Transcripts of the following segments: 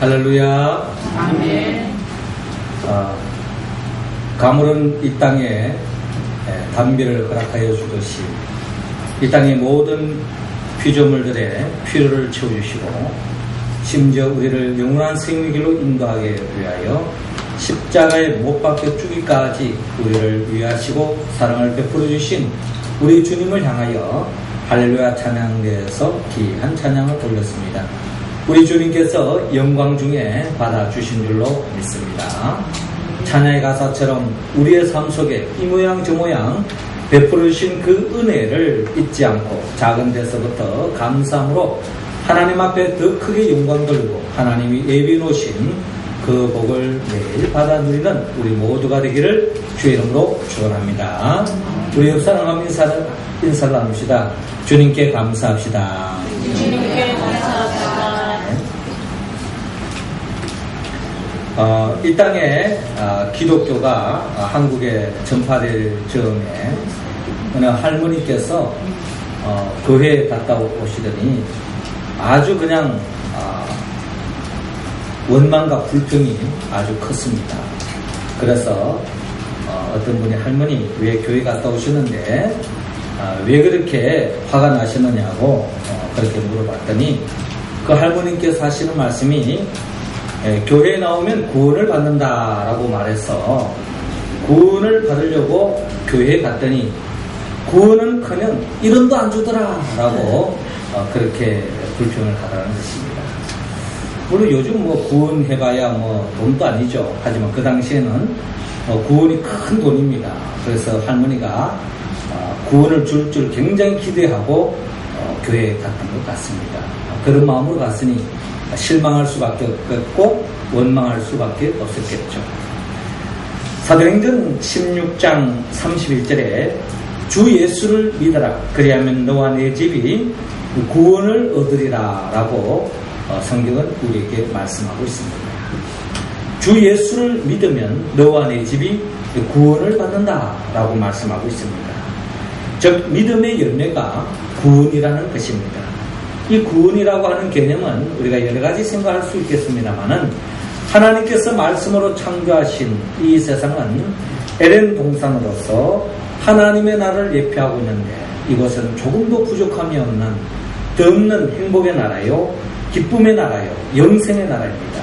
할렐루야. 아멘. 가물은 이 땅에 담비를 허락하여 주듯이 이 땅의 모든 피조물들의 필요를 채워주시고 심지어 우리를 영원한 생명의 길로 인도하기 위하여 십자가에 못 박혀 죽기까지 우리를 위하시고 사랑을 베풀어 주신 우리 주님을 향하여 할렐루야 찬양대에서 귀한 찬양을 올렸습니다. 우리 주님께서 영광 중에 받아주신 줄로 믿습니다. 찬양의 가사처럼 우리의 삶 속에 이 모양 저 모양 베풀어 주신 그 은혜를 잊지 않고 작은 데서부터 감사함으로 하나님 앞에 더 크게 영광 돌리고 하나님이 예비해 놓으신 그 복을 매일 받아 누리는 우리 모두가 되기를 주의 이름으로 축원합니다. 우리 옆 사람과 인사를 나눕시다. 주님께 감사합시다. 주님께 감사합니다. 이 땅에 기독교가 한국에 전파될 즈음에 어느 할머니께서 교회에 갔다 오시더니 아주 그냥 원망과 불평이 아주 컸습니다. 그래서 어떤 분이 할머니 왜 교회 갔다 오셨는데 왜 그렇게 화가 나셨느냐고 그렇게 물어봤더니 그 할머니께서 하시는 말씀이 교회에 나오면 구원을 받는다라고 말해서 구원을 받으려고 교회에 갔더니 구원은커녕 1원도 안 주더라라고 그렇게 불평을 하더라는 것입니다. 물론 요즘 구원해봐야 돈도 아니죠. 하지만 그 당시에는 구원이 큰 돈입니다. 그래서 할머니가 구원을 줄 줄 굉장히 기대하고 교회에 갔던 것 같습니다. 그런 마음으로 갔으니 실망할 수밖에 없겠고 원망할 수밖에 없었겠죠. 사도행전 16장 31절에 주 예수를 믿어라 그리하면 너와 내 집이 구원을 얻으리라 라고 성경은 우리에게 말씀하고 있습니다. 주 예수를 믿으면 너와 내 집이 구원을 받는다 라고 말씀하고 있습니다. 즉 믿음의 열매가 구원이라는 것입니다. 이 구원이라고 하는 개념은 우리가 여러 가지 생각할 수 있겠습니다만은 하나님께서 말씀으로 창조하신 이 세상은 에덴 동산으로서 하나님의 나라를 예표하고 있는데 이것은 조금도 부족함이 없는 더 없는 행복의 나라요 기쁨의 나라요 영생의 나라입니다.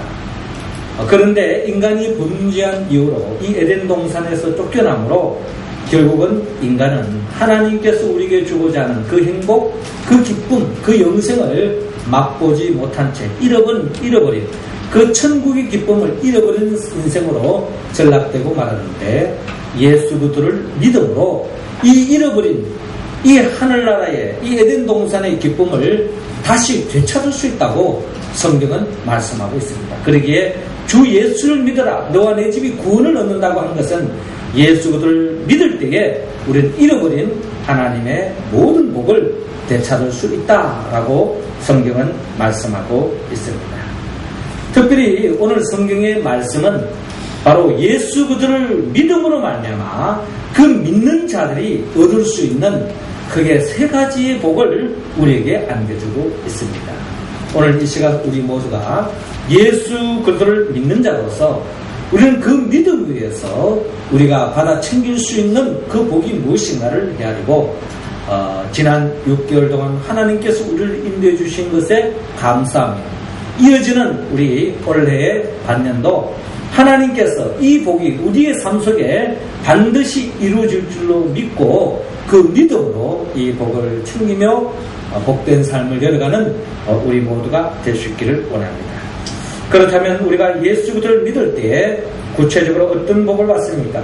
그런데 인간이 범죄한 이후로 이 에덴 동산에서 쫓겨나므로 결국은 인간은 하나님께서 우리에게 주고자 하는 그 행복, 그 기쁨, 그 영생을 맛보지 못한 채 잃어버린 그 천국의 기쁨을 잃어버린 인생으로 전락되고 말하는데 예수 그리스도를 믿음으로 이 잃어버린 이 하늘나라의 이 에덴 동산의 기쁨을 다시 되찾을 수 있다고 성경은 말씀하고 있습니다. 그러기에 주 예수를 믿어라 너와 내 집이 구원을 얻는다고 하는 것은 예수 그리스도를 믿을 때에 우리는 잃어버린 하나님의 모든 복을 되찾을 수 있다라고 성경은 말씀하고 있습니다. 특별히 오늘 성경의 말씀은 바로 예수 그리스도를 믿음으로 말미암아 그 믿는 자들이 얻을 수 있는 크게 세 가지의 복을 우리에게 안겨주고 있습니다. 오늘 이 시간 우리 모두가 예수 그리스도를 믿는 자로서 우리는 그 믿음 위에서 우리가 받아 챙길 수 있는 그 복이 무엇인가를 헤아리고 지난 6개월 동안 하나님께서 우리를 인도해 주신 것에 감사하며 이어지는 우리 올해의 반년도 하나님께서 이 복이 우리의 삶 속에 반드시 이루어질 줄로 믿고 그 믿음으로 이 복을 챙기며 복된 삶을 열어가는 우리 모두가 될 수 있기를 원합니다. 그렇다면 우리가 예수 그리스도를 믿을 때에 구체적으로 어떤 복을 받습니까?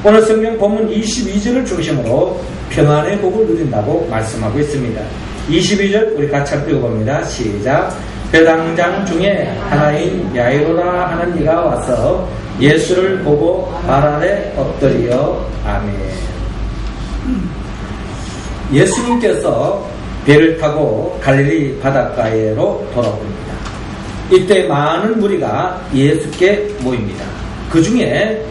오늘 성경 본문 22절을 중심으로 평안의 복을 누린다고 말씀하고 있습니다. 22절 우리 같이 한번 읽어봅니다. 시작. 배당장 중에 하나인 야이로라 하는 이가 와서 예수를 보고 발 아래 엎드려 아멘. 예수님께서 배를 타고 갈릴리 바닷가에로 돌아옵니다. 이때 많은 무리가 예수께 모입니다. 그 중에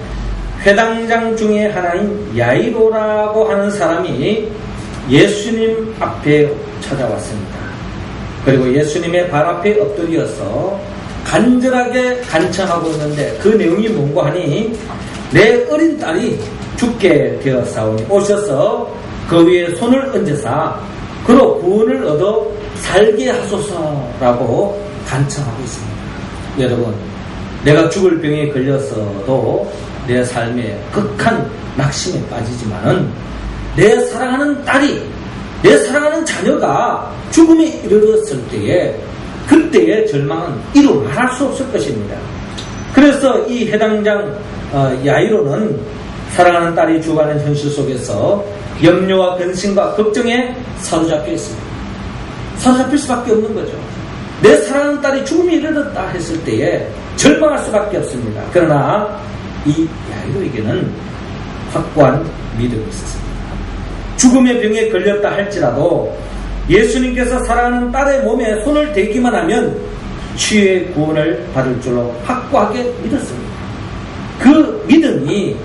회당장 중에 하나인 야이로라고 하는 사람이 예수님 앞에 찾아왔습니다. 그리고 예수님의 발 앞에 엎드려서 간절하게 간청하고 있는데 그 내용이 뭔고 하니 내 어린 딸이 죽게 되었사오니 오셔서 그 위에 손을 얹으사 그로 구원을 얻어 살게 하소서라고 간청하고 있습니다. 여러분, 내가 죽을 병에 걸렸어도 내 삶에 극한 낙심에 빠지지만은 내 사랑하는 딸이, 내 사랑하는 자녀가 죽음에 이르렀을 때에 그때의 절망은 이루 말할 수 없을 것입니다. 그래서 이 해당장 야이로는 사랑하는 딸이 죽어가는 현실 속에서 염려와 근심과 걱정에 사로잡혀 있습니다. 사로잡힐 수밖에 없는 거죠. 내 사랑하는 딸이 죽음에 이르렀다 했을 때에 절망할 수밖에 없습니다. 그러나 이 야이로에게는 확고한 믿음이 있었습니다. 죽음의 병에 걸렸다 할지라도 예수님께서 사랑하는 딸의 몸에 손을 대기만 하면 치유의 구원을 받을 줄로 확고하게 믿었습니다. 그 믿음이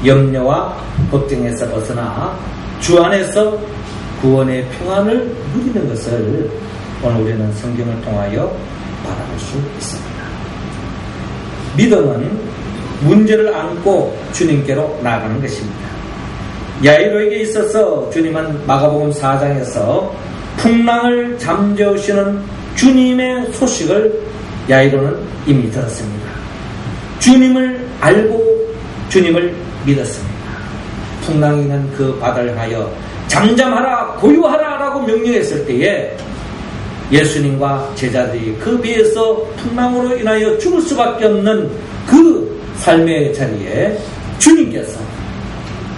염려와 걱정에서 벗어나 주 안에서 구원의 평안을 누리는 것을 오늘 우리는 성경을 통하여 바라볼 수 있습니다. 믿음은 문제를 안고 주님께로 나아가는 것입니다. 야이로에게 있어서 주님은 마가복음 4장에서 풍랑을 잠재우시는 주님의 소식을 야이로는 이미 들었습니다. 주님을 알고 주님을 믿었습니다. 풍랑이 있는 그 바다를 하여 잠잠하라 고요하라 라고 명령했을 때에 예수님과 제자들이 그 배에서 풍랑으로 인하여 죽을 수밖에 없는 그 삶의 자리에 주님께서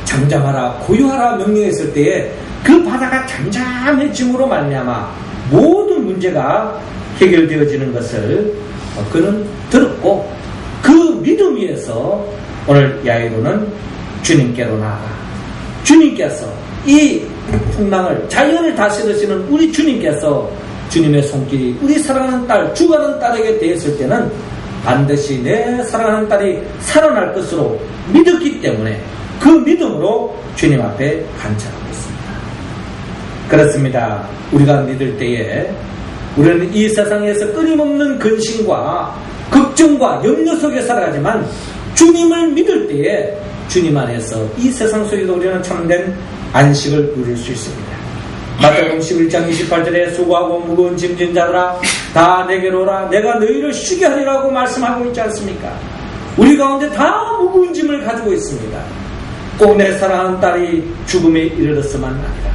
잠잠하라 고요하라 명령했을 때에 그 바다가 잠잠해짐으로 말미암아 모든 문제가 해결되어지는 것을 그는 들었고 그 믿음 위에서 오늘 야이로는 주님께로 나아가 주님께서 이 풍랑을 자연을 다스리시는 우리 주님께서 주님의 손길이 우리 사랑하는 딸 죽어가는 딸에게 대했을 때는 반드시 내 사랑하는 딸이 살아날 것으로 믿었기 때문에 그 믿음으로 주님 앞에 간청하고 있습니다. 그렇습니다. 우리가 믿을 때에 우리는 이 세상에서 끊임없는 근심과 걱정과 염려 속에 살아가지만 주님을 믿을 때에 주님 안에서 이 세상 속에서 우리는 참된 안식을 누릴 수 있습니다. 마태복음 11장 28절에 수고하고 무거운 짐진 자들아 다 내게로 오라 내가 너희를 쉬게 하리라고 말씀하고 있지 않습니까? 우리 가운데 다 무거운 짐을 가지고 있습니다. 꼭 내 사랑하는 딸이 죽음에 이르렀으면 아니라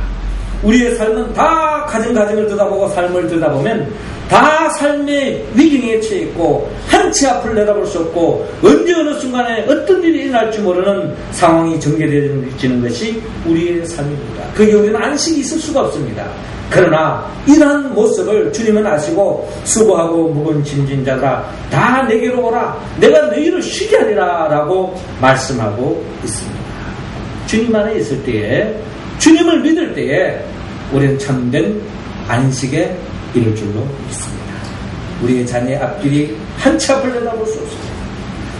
우리의 삶은 다 가정을 들여다보고 삶을 들여다보면 다 삶의 위기에 처해 있고 한치 앞을 내다볼 수 없고 언제 어느 순간에 어떤 일이 일어날지 모르는 상황이 전개되어지는 것이 우리의 삶입니다. 그 경우에는 안식이 있을 수가 없습니다. 그러나 이러한 모습을 주님은 아시고 수고하고 무거운 짐진 자가 다 내게로 오라 내가 너희를 쉬게 하리라 라고 말씀하고 있습니다. 주님 안에 있을 때에 주님을 믿을 때에 우리는 참된 안식에 이룰 줄로 믿습니다. 우리의 자녀의 앞길이 한치 앞을 내다볼 수 없습니다.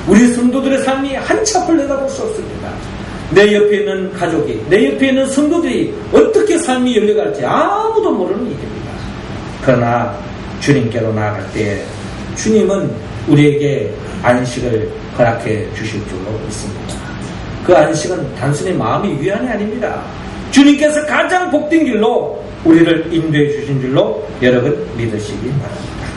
우리 성도들의 삶이 한치 앞을 내다볼 수 없습니다. 내 옆에 있는 가족이, 내 옆에 있는 성도들이 어떻게 삶이 열려갈지 아무도 모르는 일입니다. 그러나 주님께로 나아갈 때 주님은 우리에게 안식을 허락해 주실 줄로 믿습니다. 그 안식은 단순히 마음의 위안이 아닙니다. 주님께서 가장 복된 길로 우리를 인도해 주신 줄로 여러분 믿으시기 바랍니다.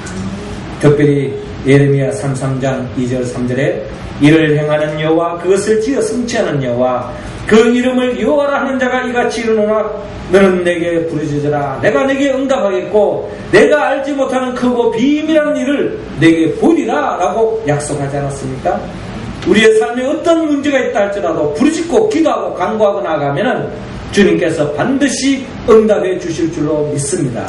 특별히 예레미야 33장 2절 3절에 이를 행하는 여호와 그것을 지어 성취하는 여호와 그 이름을 여호와라 하는 자가 이같이 이르노라 너는 내게 부르짖으라 내가 내게 응답하겠고 내가 알지 못하는 크고 비밀한 일을 내게 보리라 라고 약속하지 않았습니까? 우리의 삶에 어떤 문제가 있다 할지라도 부르짖고 기도하고 간구하고 나아가면은 주님께서 반드시 응답해 주실 줄로 믿습니다.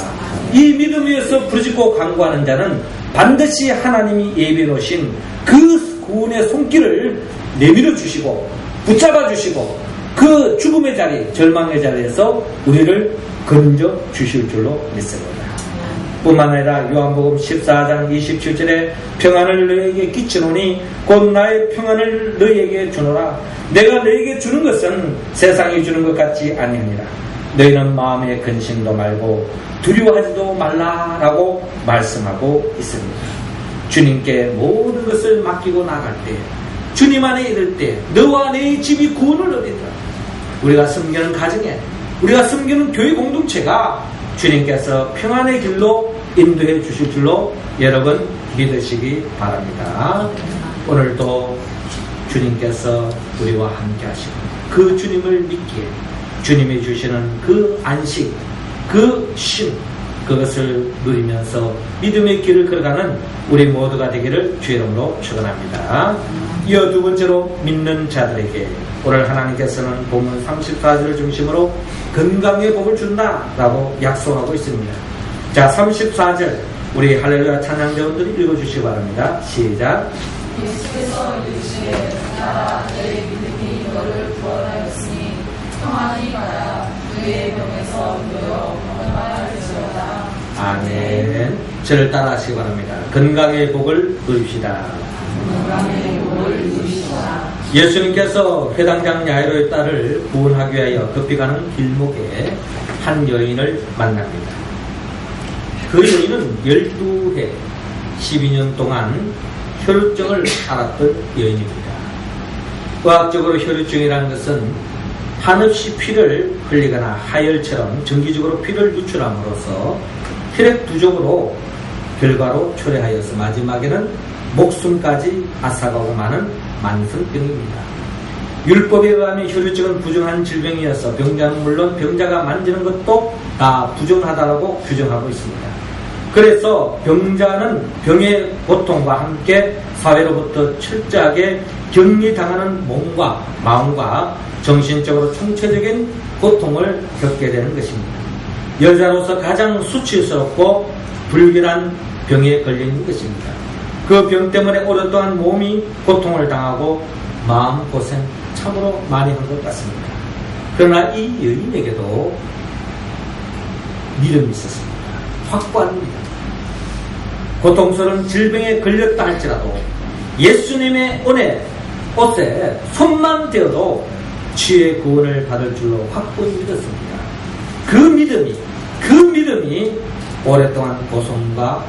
이 믿음 위에서 부르짖고 간구하는 자는 반드시 하나님이 예비해 놓으신 그 구원의 손길을 내밀어 주시고 붙잡아 주시고 그 죽음의 자리, 절망의 자리에서 우리를 건져 주실 줄로 믿습니다. 뿐만 아니라 요한복음 14장 27절에 평안을 너희에게 끼치노니 곧 나의 평안을 너희에게 주노라. 내가 너희에게 주는 것은 세상이 주는 것 같지 아니하니라. 너희는 마음에 근심도 말고 두려워하지도 말라라고 말씀하고 있습니다. 주님께 모든 것을 맡기고 나갈 때, 주님 안에 이를 때 너와 내 집이 구원을 얻으리라. 우리가 섬기는 가정에, 우리가 섬기는 교회 공동체가 주님께서 평안의 길로 인도해 주실 줄로 여러분 믿으시기 바랍니다. 오늘도 주님께서 우리와 함께 하시고 그 주님을 믿기에 주님이 주시는 그 안식, 그 쉼, 그것을 누리면서 믿음의 길을 걸어가는 우리 모두가 되기를 주의 이름으로 축원합니다. 이어 두 번째로 믿는 자들에게 오늘 하나님께서는 본문 34절을 중심으로 건강의 복을 준다라고 약속하고 있습니다. 자, 34절 우리 할렐루야 찬양대원들이 읽어주시기 바랍니다. 시작. 예수께서 이르시되 나라 내 믿음이 너를 구원하였으니 평안히 가라 그의 병에서 너여 건강할지어다. 아멘. 저를 따라 하시기 바랍니다. 건강의 복을 누립시다. 건강의 복을 누리시라. 예수님께서 회당장 야이로의 딸을 구원하기 위하여 급히 가는 길목에 한 여인을 만납니다. 그 여인은 12해 12년 동안 혈루증을 앓았던 여인입니다. 의학적으로 혈루증이라는 것은 한없이 피를 흘리거나 하열처럼 정기적으로 피를 유출함으로써 혈액 부족으로 결과로 초래하여서 마지막에는 목숨까지 앗아가고 마는 만성병입니다. 율법에 의하면 혈루증은 부정한 질병이어서 병자는 물론 병자가 만지는 것도 다 부정하다고 규정하고 있습니다. 그래서 병자는 병의 고통과 함께 사회로부터 철저하게 격리당하는 몸과 마음과 정신적으로 총체적인 고통을 겪게 되는 것입니다. 여자로서 가장 수치스럽고 불길한 병에 걸리는 것입니다. 그 병 때문에 오랫동안 몸이 고통을 당하고 마음고생 참으로 많이 한 것 같습니다. 그러나 이 여인에게도 믿음이 있었습니다. 확고한 믿음. 고통스러운 질병에 걸렸다 할지라도 예수님의 옷에 손만 대어도 치유의 구원을 받을 줄로 확고히 믿었습니다. 그 믿음이 오랫동안 고통과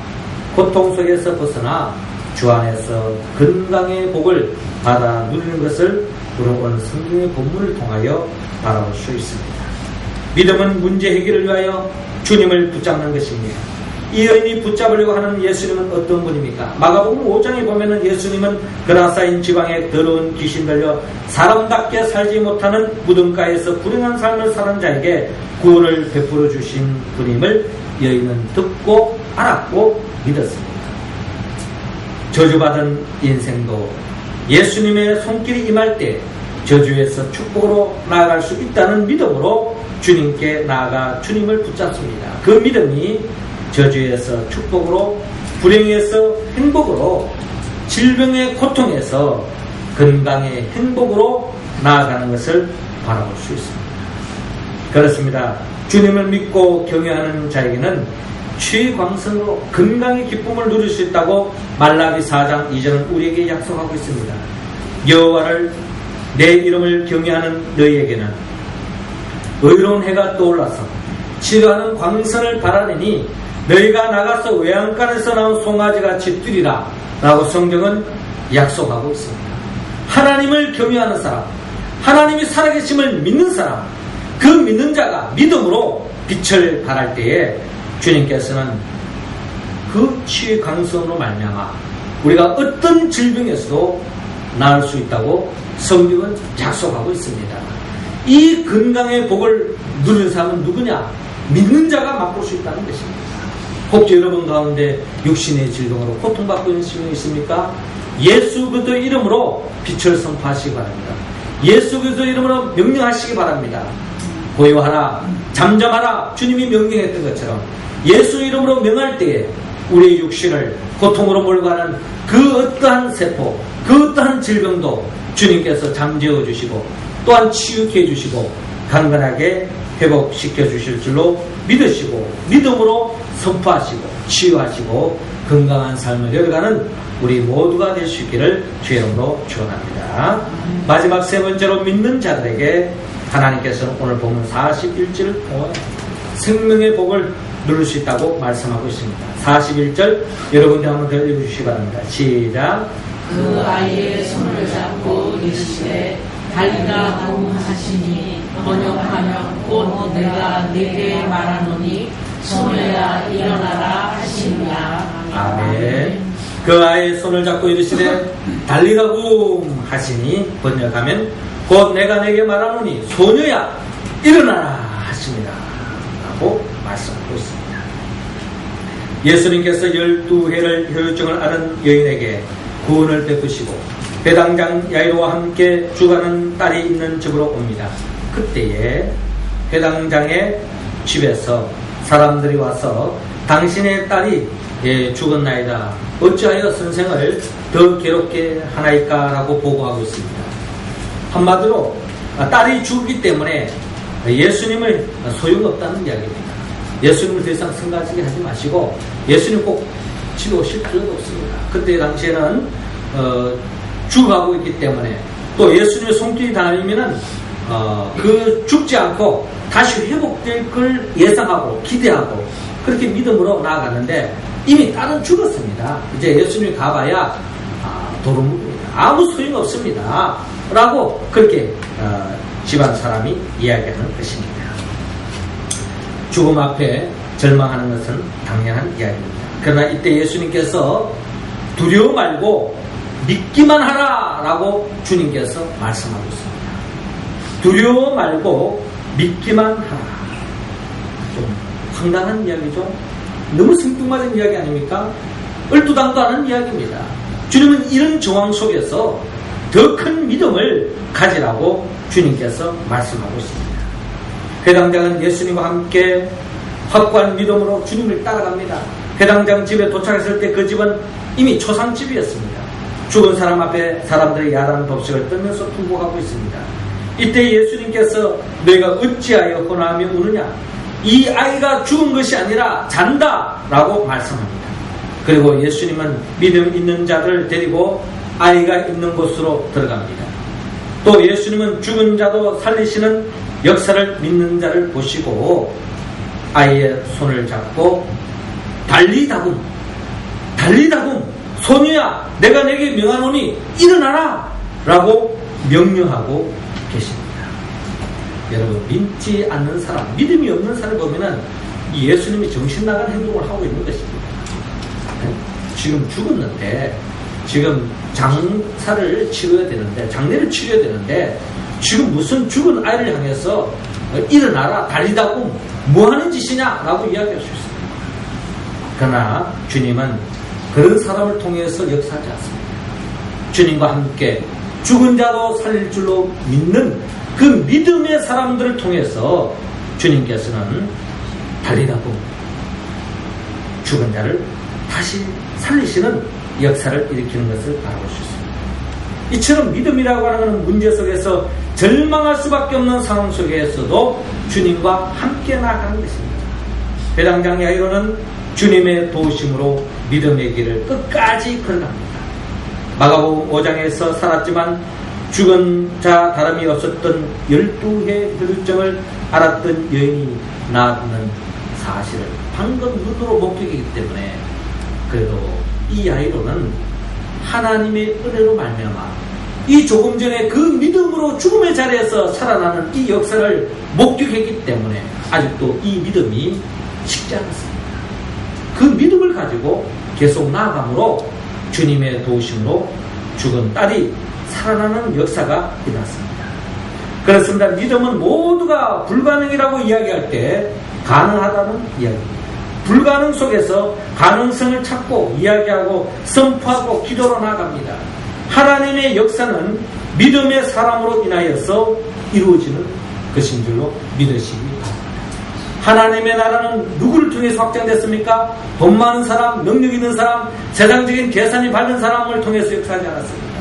고통 속에서 벗어나 주 안에서 건강의 복을 받아 누리는 것을 우리는 오늘 성경의 본문을 통하여 바라볼 수 있습니다. 믿음은 문제 해결을 위하여 주님을 붙잡는 것입니다. 이 여인이 붙잡으려고 하는 예수님은 어떤 분입니까? 마가복음 5장에 보면은 예수님은 그라사인 지방에 더러운 귀신 들려 사람답게 살지 못하는 무덤가에서 불행한 삶을 사는 자에게 구원을 베풀어 주신 분임을 여인은 듣고 알았고 믿었습니다. 저주받은 인생도 예수님의 손길이 임할 때 저주에서 축복으로 나아갈 수 있다는 믿음으로 주님께 나아가 주님을 붙잡습니다. 그 믿음이 저주에서 축복으로, 불행에서 행복으로, 질병의 고통에서 건강의 행복으로 나아가는 것을 바라볼 수 있습니다. 그렇습니다. 주님을 믿고 경외하는 자에게는 최광선으로 건강의 기쁨을 누릴 수 있다고 말라기 4장 2절은 우리에게 약속하고 있습니다. 여호와를 내 이름을 경외하는 너희에게는 의로운 해가 떠올라서 치료하는 광선을 바라내니 너희가 나가서 외양간에서 나온 송아지같이 뛰리라 라고 성경은 약속하고 있습니다. 하나님을 경외하는 사람, 하나님이 살아계심을 믿는 사람, 그 믿는 자가 믿음으로 빛을 발할 때에 주님께서는 그 치유의 강성으로 말미암아 우리가 어떤 질병에서도 나을 수 있다고 성경은 약속하고 있습니다. 이 건강의 복을 누리는 사람은 누구냐? 믿는 자가 맛볼 수 있다는 것입니다. 혹시 여러분 가운데 육신의 질병으로 고통받고 있는 질병이 있습니까? 예수 그리스도의 이름으로 빛을 선포하시기 바랍니다. 예수 그리스도의 이름으로 명령하시기 바랍니다. 고요하라, 잠잠하라, 주님이 명령했던 것처럼 예수 이름으로 명할 때에 우리의 육신을 고통으로 몰고 가는 그 어떠한 세포, 그 어떠한 질병도 주님께서 잠재워 주시고 또한 치유케 해주시고 강건하게 회복시켜 주실 줄로 믿으시고 믿음으로 선포하시고 치유하시고 건강한 삶을 열어가는 우리 모두가 될 수 있기를 주의 이름으로 축원합니다. 마지막 세 번째로 믿는 자들에게 하나님께서는 오늘 보면 41절을 통해 생명의 복을 누릴 수 있다고 말씀하고 있습니다. 41절 여러분들 한번 더 읽어주시기 바랍니다. 시작. 그 아이의 손을 잡고 이르시되 달리가 봄 하시니 번역하면 곧 내가 네게 말하노니 소녀야 일어나라 하시니라. 아멘. 그 아이의 손을 잡고 이르시되 달리라고 하시니 번역하면 곧 내가 내게 말하노니 소녀야 일어나라 하십니다 라고 말씀하고 있습니다. 예수님께서 12해를 혈루증을 앓은 여인에게 구원을 베푸시고 회당장 야이로와 함께 죽어가는 딸이 있는 집으로 옵니다. 그때에 회당장의 집에서 사람들이 와서 당신의 딸이 죽었나이다. 어찌하여 선생을 더 괴롭게 하나이까? 라고 보고하고 있습니다. 한마디로 딸이 죽기 때문에 예수님을 소용없다는 이야기입니다. 예수님을 더 이상 성가지게 하지 마시고 예수님 꼭 집에 오실 필요도 없습니다. 그때 당시에는 죽어가고 있기 때문에 또 예수님의 손길이 닿으면은 그 죽지 않고 다시 회복될 걸 예상하고 기대하고 그렇게 믿음으로 나아갔는데 이미 딸은 죽었습니다. 이제 예수님이 가봐야 도루묵입니다. 아무 소용 없습니다. 라고 그렇게 집안 사람이 이야기하는 것입니다. 죽음 앞에 절망하는 것은 당연한 이야기입니다. 그러나 이때 예수님께서 두려워 말고 믿기만 하라 라고 주님께서 말씀하고 있습니다. 두려워 말고 믿기만 하라. 좀 황당한 이야기죠. 너무 생뚱맞은 이야기 아닙니까? 얼토당도 않은 이야기입니다. 주님은 이런 정황 속에서 더 큰 믿음을 가지라고 주님께서 말씀하고 있습니다. 회당장은 예수님과 함께 확고한 믿음으로 주님을 따라갑니다. 회당장 집에 도착했을 때 그 집은 이미 초상집이었습니다. 죽은 사람 앞에 사람들이 야단 법석을 떨면서 통곡하고 있습니다. 이때 예수님께서 너희가 어찌하여 호나하며 우느냐? 이 아이가 죽은 것이 아니라 잔다 라고 말씀합니다. 그리고 예수님은 믿음 있는 자를 데리고 아이가 있는 곳으로 들어갑니다. 또 예수님은 죽은 자도 살리시는 역사를 믿는 자를 보시고 아이의 손을 잡고 달리다굼 소녀야 내가 내게 명하노니 일어나라 라고 명령하고 계십니다. 여러분 믿지 않는 사람 믿음이 없는 사람을 보면은 예수님이 정신 나간 행동을 하고 있는 것입니다. 지금 죽었는데 지금 장사를 치러야 되는데 장례를 치러야 되는데 지금 무슨 죽은 아이를 향해서 일어나라 달리다굼 뭐하는 짓이냐 라고 이야기할 수 있습니다. 그러나 주님은 그런 사람을 통해서 역사하지 않습니다. 주님과 함께 죽은 자도 살릴 줄로 믿는 그 믿음의 사람들을 통해서 주님께서는 달리다굼 죽은 자를 다시 살리시는 역사를 일으키는 것을 바라볼 수 있습니다. 이처럼 믿음이라고 하는 것은 문제 속에서 절망할 수밖에 없는 상황 속에서도 주님과 함께 나아가는 것입니다. 회당장 야이로는 주님의 도우심으로 믿음의 길을 끝까지 걸어갑니다. 마가복음 5장에서 살았지만 죽은 자 다름이 없었던 12해 혈루증을 앓았던 여인이 나았는 사실을 방금 눈으로 목격했기 때문에 그래도 이 야이로는 하나님의 은혜로 말미암아 이 조금 전에 그 믿음으로 죽음의 자리에서 살아나는 이 역사를 목격했기 때문에 아직도 이 믿음이 식지 않았습니다. 그 믿음을 가지고 계속 나아감으로 주님의 도우심으로 죽은 딸이 살아나는 역사가 일어났습니다. 그렇습니다. 믿음은 모두가 불가능이라고 이야기할 때 가능하다는 이야기입니다. 불가능 속에서 가능성을 찾고 이야기하고 선포하고 기도로 나아갑니다. 하나님의 역사는 믿음의 사람으로 인하여서 이루어지는 것인 줄로 믿으시기 바랍니다. 하나님의 나라는 누구를 통해서 확장됐습니까? 돈 많은 사람, 능력 있는 사람, 세상적인 계산이 밝은 사람을 통해서 역사하지 않았습니다.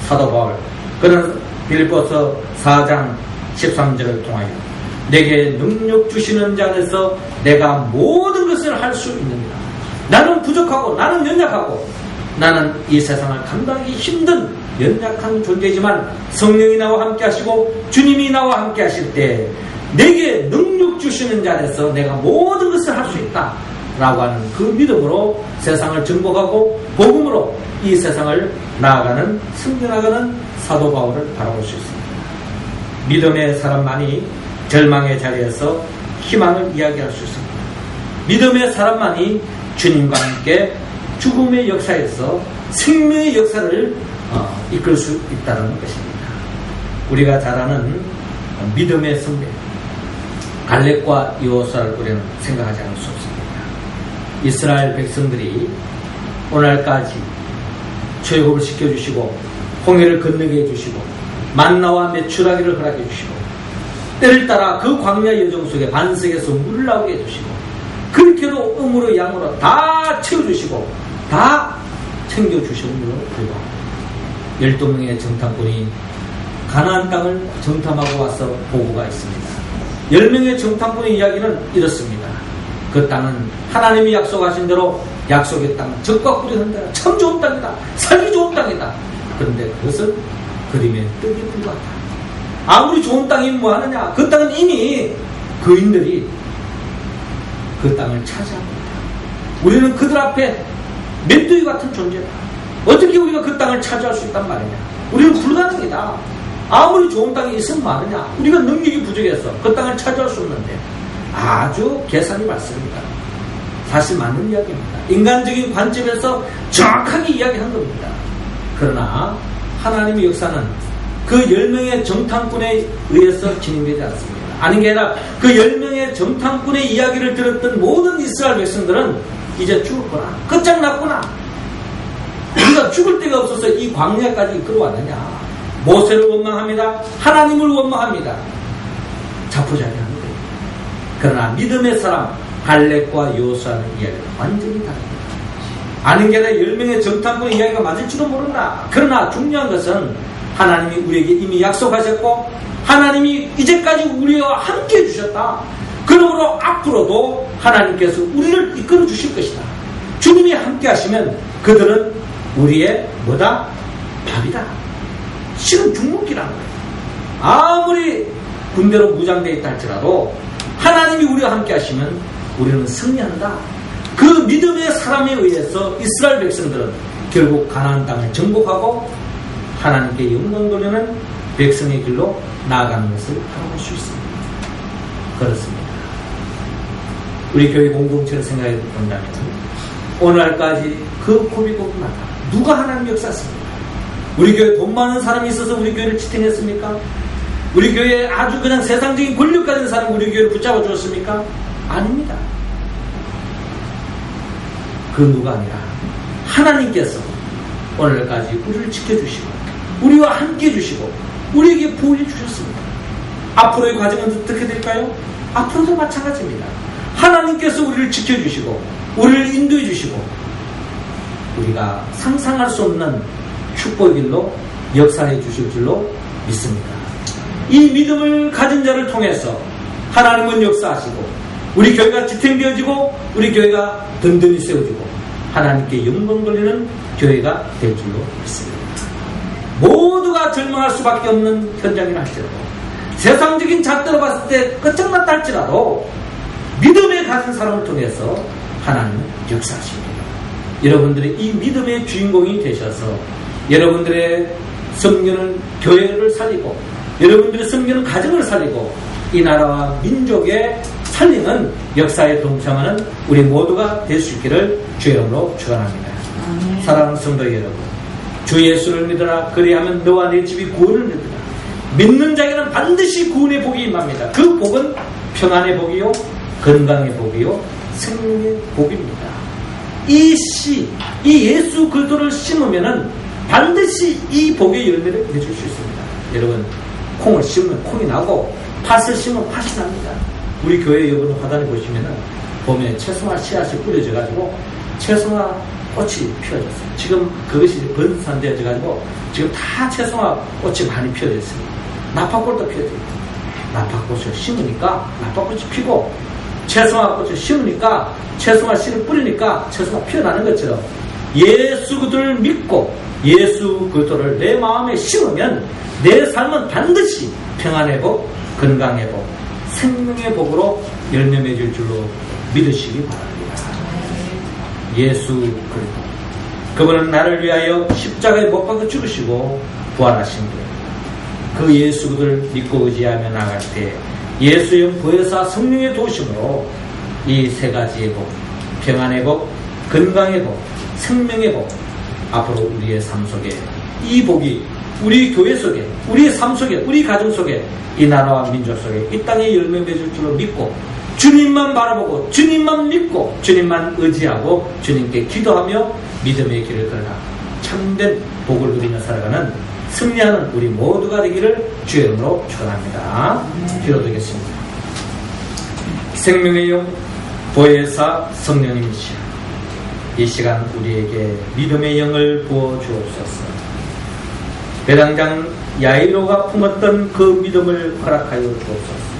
사도 바울 그는 빌립보서 4장 13절을 통하여 내게 능력 주시는 자 안에서 내가 모든 것을 할 수 있느니라. 나는 부족하고 나는 연약하고 나는 이 세상을 감당하기 힘든 연약한 존재지만 성령이 나와 함께 하시고 주님이 나와 함께 하실 때 내게 능력 주시는 자 안에서 내가 모든 것을 할 수 있다 라고 하는 그 믿음으로 세상을 정복하고 복음으로 이 세상을 나아가는 승진하가는 사도 바울을 바라볼 수 있습니다. 믿음의 사람만이 절망의 자리에서 희망을 이야기할 수 있습니다. 믿음의 사람만이 주님과 함께 죽음의 역사에서 생명의 역사를 이끌 수 있다는 것입니다. 우리가 잘 아는 믿음의 선배 갈렙과 여호수아를 우리는 생각하지 않을 수 없습니다. 이스라엘 백성들이 오늘까지 출애굽을 시켜주시고 홍해를 건너게 해주시고 만나와 메추라기를 허락해 주시고 때를 따라 그 광야 여정 속에 반석에서 물을 나오게 해주시고 그렇게도 음으로 양으로 다 채워주시고 다 챙겨주시는데도 불구하고 12명의 정탐꾼이 가나안 땅을 정탐하고 와서 보고가 있습니다. 10명의 정탐꾼의 이야기는 이렇습니다. 그 땅은 하나님이 약속하신 대로 약속의 땅, 적과 꿀이 흔들어 참 좋은 땅이다. 살기 좋은 땅이다. 그런데 그것은 그림의 떡에 불과하다. 아무리 좋은 땅이면 뭐하느냐. 그 땅은 이미 거인들이 그 땅을 차지합니다. 우리는 그들 앞에 맷두기 같은 존재다. 어떻게 우리가 그 땅을 차지할 수 있단 말이냐. 우리는 불가능이다. 아무리 좋은 땅이 있으면 많으냐. 우리가 능력이 부족해서 그 땅을 차지할 수 없는데 아주 계산이 맞습니다. 사실 맞는 이야기입니다. 인간적인 관점에서 정확하게 이야기한 겁니다. 그러나 하나님의 역사는 그 10명의 정탐꾼에 의해서 진행되지 않습니다. 아닌 게 아니라 그 10명의 정탐꾼의 이야기를 들었던 모든 이스라엘 백성들은 이제 죽었구나. 끝장났구나. 우리가 죽을 데가 없어서 이 광야까지 이끌어왔느냐. 모세를 원망합니다. 하나님을 원망합니다. 자포자기하는 거예요. 그러나 믿음의 사람 갈렙과 여호수아의 이야기가 완전히 다릅니다. 아는 게 아니라 10명의 정탐꾼의 이야기가 맞을지도 모른다. 그러나 중요한 것은 하나님이 우리에게 이미 약속하셨고 하나님이 이제까지 우리와 함께 해주셨다. 그러므로 앞으로도 하나님께서 우리를 이끌어 주실 것이다. 주님이 함께 하시면 그들은 우리의 뭐다? 밥이다. 실은 죽먹기라는 거예요. 아무리 군대로 무장되어 있다 할지라도 하나님이 우리와 함께 하시면 우리는 승리한다. 그 믿음의 사람에 의해서 이스라엘 백성들은 결국 가나안 땅을 정복하고 하나님께 영광 돌리는 백성의 길로 나아가는 것을 바라볼 수 있습니다. 그렇습니다. 우리 교회 공동체를 생각해 본다면 오늘날까지 그 고비고비마다 누가 하나님 역사했습니까? 우리 교회에 돈 많은 사람이 있어서 우리 교회를 지탱했습니까? 우리 교회에 아주 그냥 세상적인 권력 가진 사람이 우리 교회를 붙잡아 주었습니까? 아닙니다. 그 누가 아니라 하나님께서 오늘까지 우리를 지켜주시고 우리와 함께 해주시고 우리에게 보호해 주셨습니다. 앞으로의 과정은 어떻게 될까요? 앞으로도 마찬가지입니다. 하나님께서 우리를 지켜주시고 우리를 인도해 주시고 우리가 상상할 수 없는 축복의 길로 역사해 주실 줄로 믿습니다. 이 믿음을 가진 자를 통해서 하나님은 역사하시고 우리 교회가 지탱되어지고 우리 교회가 든든히 세워지고 하나님께 영광 돌리는 교회가 될 줄로 믿습니다. 모두가 절망할 수밖에 없는 현장이라 할지라도 세상적인 잣대로 봤을 때 끝장났다 할지라도 믿음에 가진 사람을 통해서 하나님은 역사하십니다. 여러분들이 이 믿음의 주인공이 되셔서 여러분들의 섬기는 교회를 살리고 여러분들의 섬기는 가정을 살리고 이 나라와 민족의 살리는 역사에 동참하는 우리 모두가 될 수 있기를 주의 이름으로 축원합니다. 사랑하는 성도 여러분, 주 예수를 믿으라. 그리하면 너와 내 집이 구원을 얻으라. 믿는 자에게는 반드시 구원의 복이 임합니다. 그 복은 평안의 복이요 건강의 복이요 생명의 복입니다. 이 예수 그리스도를 심으면은 반드시 이 복의 열매를 맺을 수 있습니다. 여러분, 콩을 심으면 콩이 나고 팥을 심으면 팥이 납니다. 우리 교회 여러분 화단에 보시면은 봄에 채송화 씨앗이 뿌려져가지고 채송화 꽃이 피어졌어요. 지금 그것이 번산되어져가지고 지금 다 채송화 꽃이 많이 피어졌습니다. 나파꽃도 피어져요. 나파꽃을 심으니까 나파꽃이 피고 채송화 꽃을 심으니까 채송화 씨를 뿌리니까 채송화 피어나는 것처럼 예수 그리스도를 믿고 예수 그리스도를 내 마음에 심으면 내 삶은 반드시 평안의 복, 건강의 복, 생명의 복으로 열매 맺을 줄로 믿으시기 바랍니다. 예수 그리스도 그분은 나를 위하여 십자가에 못 박혀 죽으시고 부활하신 분. 그 예수 그를 믿고 의지하며 나갈 때 예수의 보혜사 성령의 도우심으로 이 세 가지의 복, 평안의 복, 건강의 복, 생명의 복, 앞으로 우리의 삶 속에 이 복이 우리 교회 속에, 우리의 삶 속에, 우리 가정 속에, 이 나라와 민족 속에 이 땅에 열매 맺을 줄로 믿고 주님만 바라보고 주님만 믿고 주님만 의지하고 주님께 기도하며 믿음의 길을 걸어가 참된 복을 누리며 살아가는 승리하는 우리 모두가 되기를 주의 이름으로 축원합니다. 기도드리겠습니다. 생명의 영 보혜사 성령님이시여, 이 시간 우리에게 믿음의 영을 부어 주옵소서. 배당장 야이로가 품었던 그 믿음을 허락하여 주옵소서.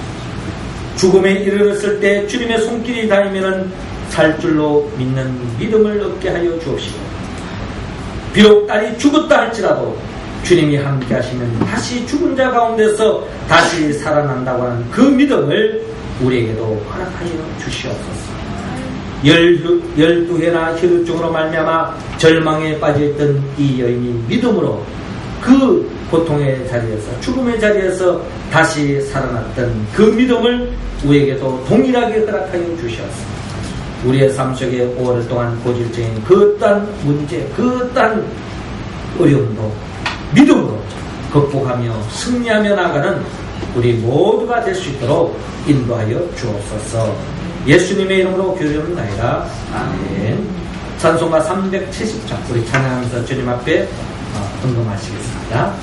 죽음에 이르렀을 때 주님의 손길이 닿으면 살 줄로 믿는 믿음을 얻게 하여 주옵시고, 비록 딸이 죽었다 할지라도 주님이 함께 하시면 다시 죽은 자 가운데서 다시 살아난다고 하는 그 믿음을 우리에게도 허락하여 주시옵소서. 12해나 혈루증으로 말미암아 절망에 빠져있던 이 여인이 믿음으로 그 고통의 자리에서, 죽음의 자리에서 다시 살아났던 그 믿음을 우리에게도 동일하게 허락하여 주시옵소서. 우리의 삶 속에 5월 동안 고질적인 그딴 문제, 그딴 어려움도 믿음으로 극복하며 승리하며 나가는 우리 모두가 될 수 있도록 인도하여 주옵소서. 예수님의 이름으로 기도드립니다. 아멘. 찬송가 370장 우리 찬양하면서 주님 앞에 헌금하시겠습니다.